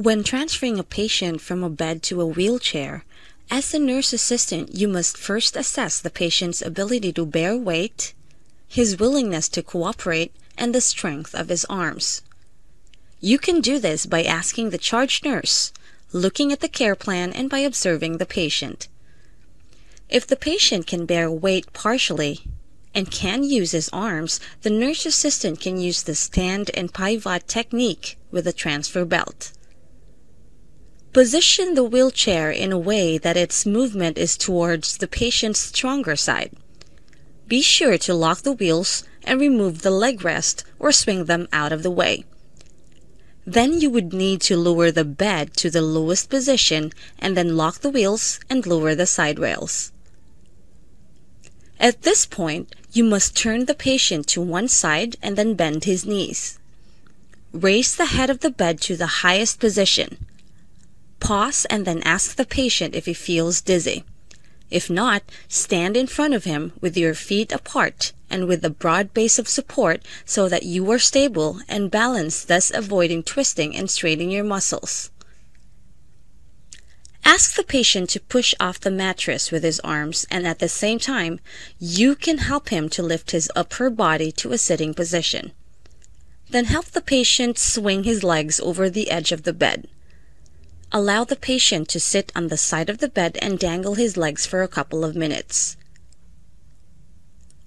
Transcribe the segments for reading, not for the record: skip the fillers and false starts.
When transferring a patient from a bed to a wheelchair, as a nurse assistant, you must first assess the patient's ability to bear weight, his willingness to cooperate, and the strength of his arms. You can do this by asking the charge nurse, looking at the care plan, and by observing the patient. If the patient can bear weight partially and can use his arms, the nurse assistant can use the stand and pivot technique with a transfer belt. Position the wheelchair in a way that its movement is towards the patient's stronger side. Be sure to lock the wheels and remove the leg rest or swing them out of the way. Then you would need to lower the bed to the lowest position and then lock the wheels and lower the side rails. At this point, you must turn the patient to one side and then bend his knees. Raise the head of the bed to the highest position. Pause and then ask the patient if he feels dizzy. If not, stand in front of him with your feet apart and with a broad base of support so that you are stable and balanced, thus avoiding twisting and straining your muscles. Ask the patient to push off the mattress with his arms, and at the same time, you can help him to lift his upper body to a sitting position. Then help the patient swing his legs over the edge of the bed. Allow the patient to sit on the side of the bed and dangle his legs for a couple of minutes.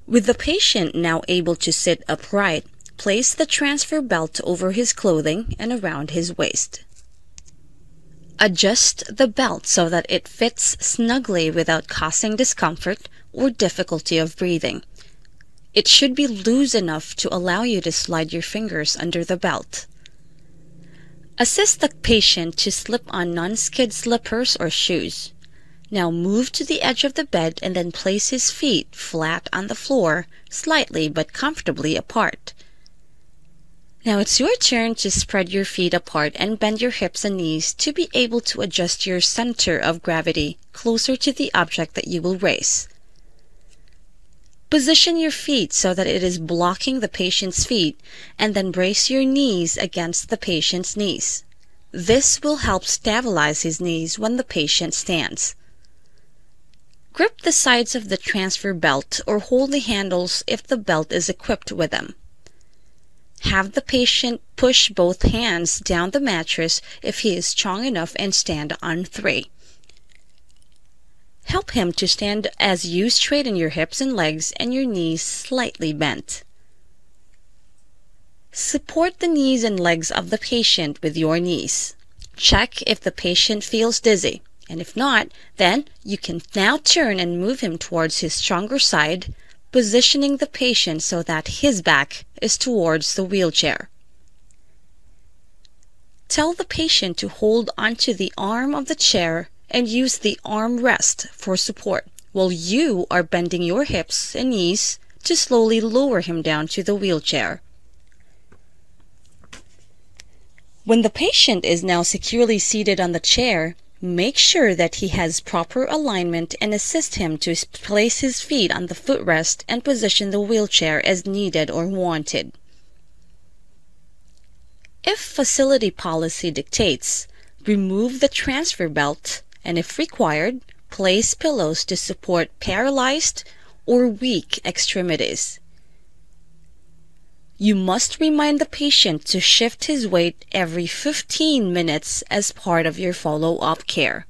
With the patient now able to sit upright, place the transfer belt over his clothing and around his waist. Adjust the belt so that it fits snugly without causing discomfort or difficulty of breathing. It should be loose enough to allow you to slide your fingers under the belt. Assist the patient to slip on non-skid slippers or shoes. Now move to the edge of the bed and then place his feet flat on the floor, slightly but comfortably apart. Now it's your turn to spread your feet apart and bend your hips and knees to be able to adjust your center of gravity closer to the object that you will raise. Position your feet so that it is blocking the patient's feet, and then brace your knees against the patient's knees. This will help stabilize his knees when the patient stands. Grip the sides of the transfer belt or hold the handles if the belt is equipped with them. Have the patient push both hands down the mattress if he is strong enough and stand on 3. Help him to stand as you straighten your hips and legs and your knees slightly bent. Support the knees and legs of the patient with your knees. Check if the patient feels dizzy, and if not, then you can now turn and move him towards his stronger side, positioning the patient so that his back is towards the wheelchair. Tell the patient to hold onto the arm of the chair and use the arm rest for support while you are bending your hips and knees to slowly lower him down to the wheelchair. When the patient is now securely seated on the chair, make sure that he has proper alignment and assist him to place his feet on the footrest and position the wheelchair as needed or wanted. If facility policy dictates, remove the transfer belt and, if required, place pillows to support paralyzed or weak extremities. You must remind the patient to shift his weight every 15 minutes as part of your follow-up care.